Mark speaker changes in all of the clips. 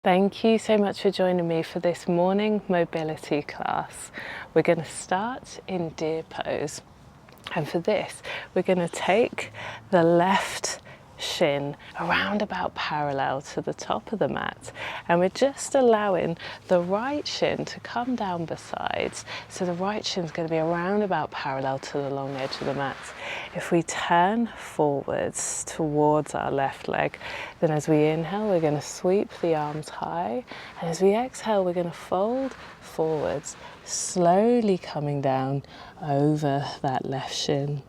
Speaker 1: Thank you so much for joining me for this morning mobility class. We're going to start in deer pose, and for this we're going to take the left shin around about parallel to the top of the mat, and we're just allowing the right shin to come down besides, so the right shin is going to be around about parallel to the long edge of the mat. If we turn forwards towards our left leg, then as we inhale we're going to sweep the arms high, and as we exhale we're going to fold forwards, slowly coming down over that left shin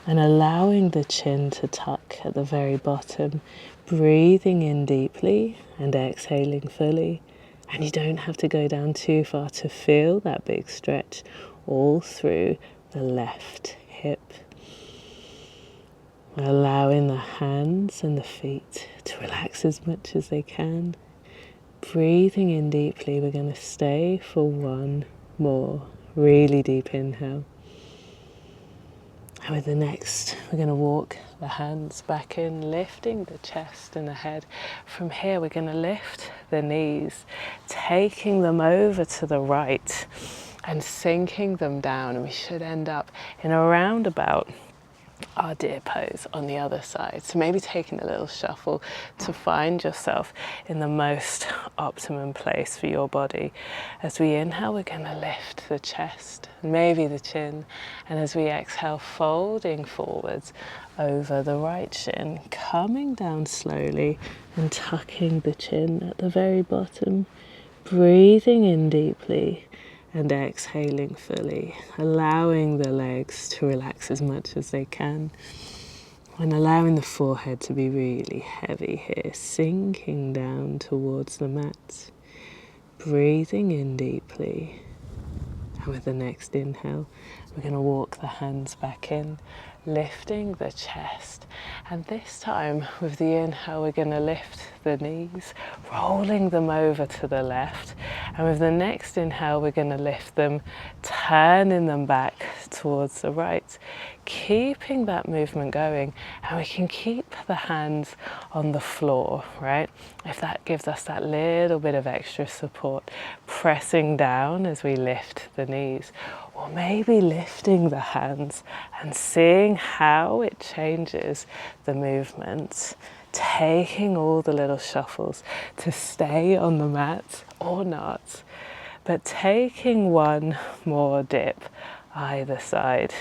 Speaker 1: and allowing the chin to tuck at the very bottom, breathing in deeply and exhaling fully. And you don't have to go down too far to feel that big stretch all through the left hip. Allowing the hands and the feet to relax as much as they can. Breathing in deeply, we're going to stay for one more really deep inhale. And with the next, we're going to walk the hands back in, lifting the chest and the head. From here, we're going to lift the knees, taking them over to the right and sinking them down. And we should end up in a roundabout our deer pose on the other side. So maybe taking a little shuffle to find yourself in the most optimum place for your body. As we inhale, we're going to lift the chest, maybe the chin, and as we exhale, folding forwards over the right shin, coming down slowly and tucking the chin at the very bottom, breathing in deeply and exhaling fully, allowing the legs to relax as much as they can, and allowing the forehead to be really heavy here, sinking down towards the mat, breathing in deeply. And with the next inhale, we're going to walk the hands back in, lifting the chest. And this time, with the inhale, we're going to lift the knees, rolling them over to the left. And with the next inhale, we're going to lift them, turning them back towards the right, keeping that movement going. And we can keep the hands on the floor, right? If that gives us that little bit of extra support, pressing down as we lift the knees, or maybe lifting the hands and seeing how it changes the movement, taking all the little shuffles to stay on the mat or not, but taking one more dip either side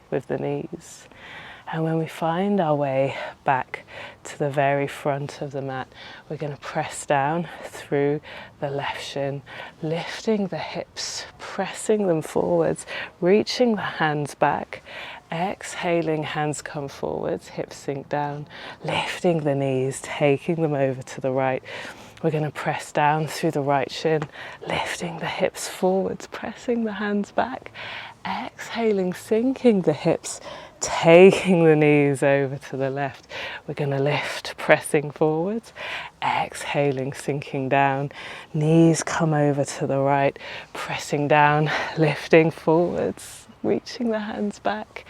Speaker 1: with the knees. And when we find our way back to the very front of the mat, we're going to press down through the left shin, lifting the hips, pressing them forwards, reaching the hands back, exhaling, hands come forwards, hips sink down, lifting the knees, taking them over to the right. We're going to press down through the right shin, lifting the hips forwards, pressing the hands back, exhaling, sinking the hips, taking the knees over to the left. We're going to lift, pressing forwards, exhaling, sinking down, knees come over to the right, pressing down, lifting forwards, reaching the hands back,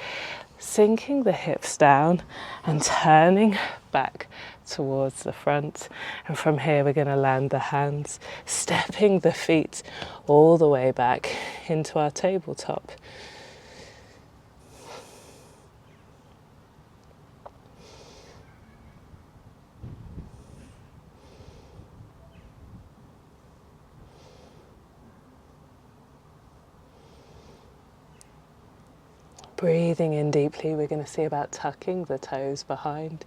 Speaker 1: sinking the hips down and turning back towards the front. And from here we're going to land the hands, stepping the feet all the way back into our tabletop. Breathing in deeply, we're going to see about tucking the toes behind.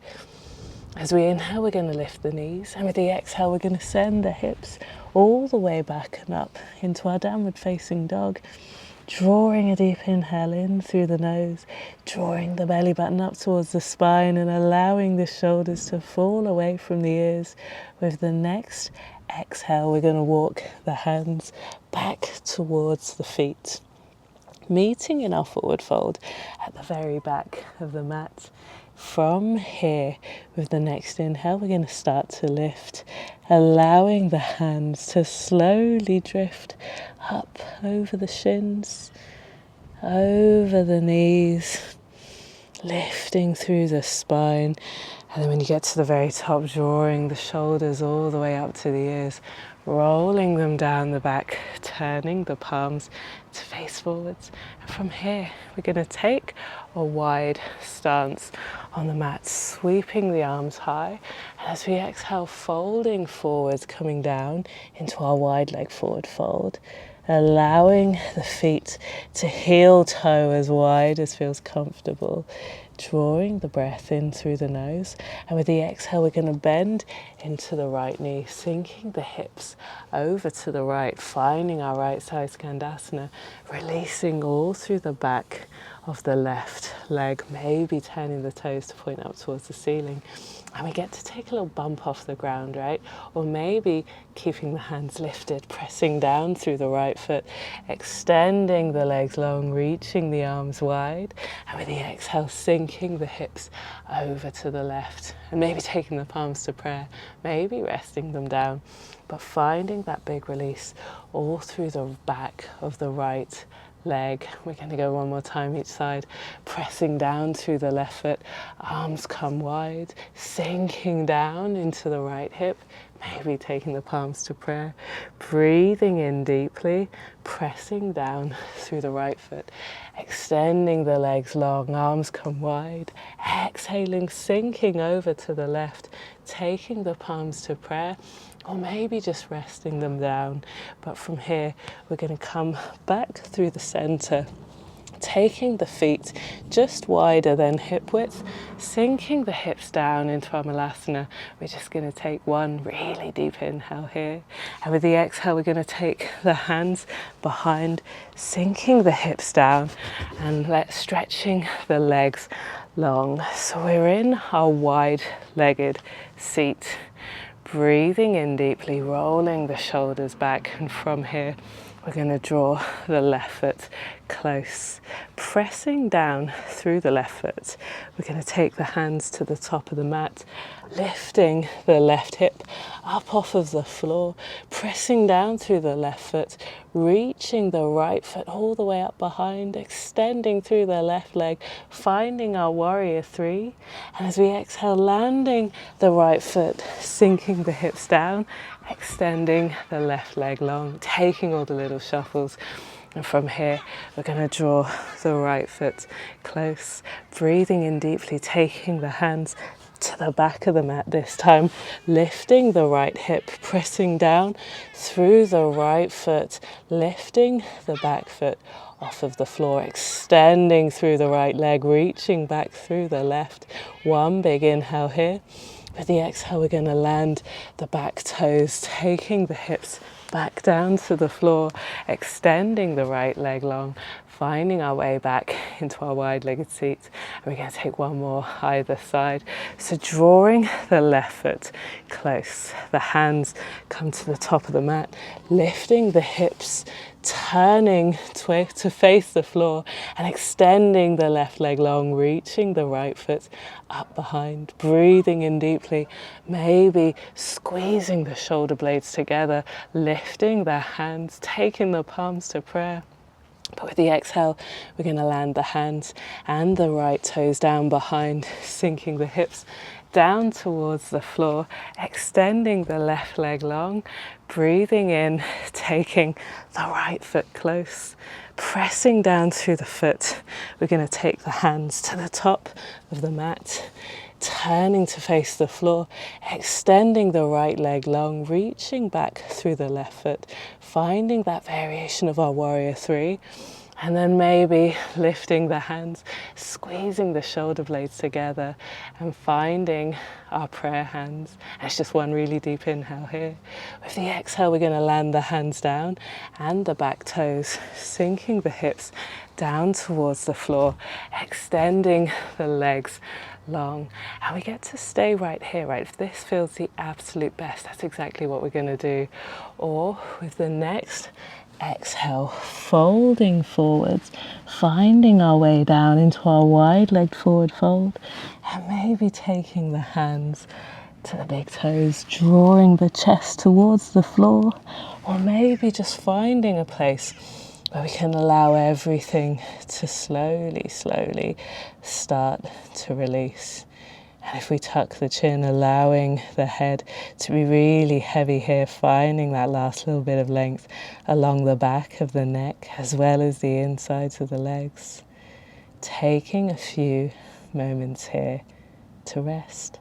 Speaker 1: As we inhale, we're going to lift the knees, and with the exhale, we're going to send the hips all the way back and up into our downward facing dog. Drawing a deep inhale in through the nose, drawing the belly button up towards the spine and allowing the shoulders to fall away from the ears. With the next exhale, we're going to walk the hands back towards the feet, meeting in our forward fold at the very back of the mat. From here, with the next inhale, we're going to start to lift, allowing the hands to slowly drift up over the shins, over the knees, lifting through the spine And then when you get to the very top, drawing the shoulders all the way up to the ears, rolling them down the back, turning the palms to face forwards. And from here, we're going to take a wide stance on the mat, sweeping the arms high. And as we exhale, folding forwards, coming down into our wide leg forward fold, allowing the feet to heel toe as wide as feels comfortable, drawing the breath in through the nose. And with the exhale, we're going to bend into the right knee, sinking the hips over to the right, finding our right side Skandasana, releasing all through the back of the left leg, maybe turning the toes to point up towards the ceiling. And we get to take a little bump off the ground, right? Or maybe keeping the hands lifted, pressing down through the right foot, extending the legs long, reaching the arms wide. And with the exhale, sinking the hips over to the left. And maybe taking the palms to prayer, maybe resting them down. But finding that big release all through the back of the right leg. We're going to go one more time each side, pressing down through the left foot, arms come wide, sinking down into the right hip, maybe taking the palms to prayer, breathing in deeply, pressing down through the right foot, extending the legs long, arms come wide, exhaling, sinking over to the left, taking the palms to prayer, or maybe just resting them down. But from here, we're going to come back through the center, taking the feet just wider than hip width, sinking the hips down into our Malasana. We're just going to take one really deep inhale here. And with the exhale, we're going to take the hands behind, sinking the hips down, and stretching the legs long. So we're in our wide-legged seat. Breathing in deeply, rolling the shoulders back, and from here we're going to draw the left foot close, pressing down through the left foot. We're going to take the hands to the top of the mat, lifting the left hip up off of the floor, pressing down through the left foot, reaching the right foot all the way up behind, extending through the left leg, finding our warrior three. And as we exhale, landing the right foot, sinking the hips down, extending the left leg long, taking all the little shuffles. And from here, we're going to draw the right foot close, breathing in deeply, taking the hands to the back of the mat this time, lifting the right hip, pressing down through the right foot, lifting the back foot off of the floor, extending through the right leg, reaching back through the left. One big inhale here. With the exhale, we're going to land the back toes, taking the hips back down to the floor, extending the right leg long, finding our way back into our wide-legged seat. And we're going to take one more either side. So drawing the left foot close, the hands come to the top of the mat, lifting the hips, turning to face the floor, and extending the left leg long, reaching the right foot up behind, breathing in deeply, maybe squeezing the shoulder blades together, lifting the hands, taking the palms to prayer. But with the exhale, we're going to land the hands and the right toes down behind, sinking the hips down towards the floor, extending the left leg long, breathing in, taking the right foot close, pressing down through the foot. We're going to take the hands to the top of the mat, turning to face the floor, extending the right leg long, reaching back through the left foot, finding that variation of our warrior three. And then maybe lifting the hands, squeezing the shoulder blades together, and finding our prayer hands. And it's just one really deep inhale here. With the exhale, we're going to land the hands down and the back toes, sinking the hips down towards the floor, extending the legs long. And we get to stay right here, right? If this feels the absolute best, that's exactly what we're going to do. Or with the next exhale, folding forwards, finding our way down into our wide-legged forward fold, and maybe taking the hands to the big toes, drawing the chest towards the floor, or maybe just finding a place where we can allow everything to slowly start to release. And if we tuck the chin, allowing the head to be really heavy here, finding that last little bit of length along the back of the neck as well as the insides of the legs. Taking a few moments here to rest.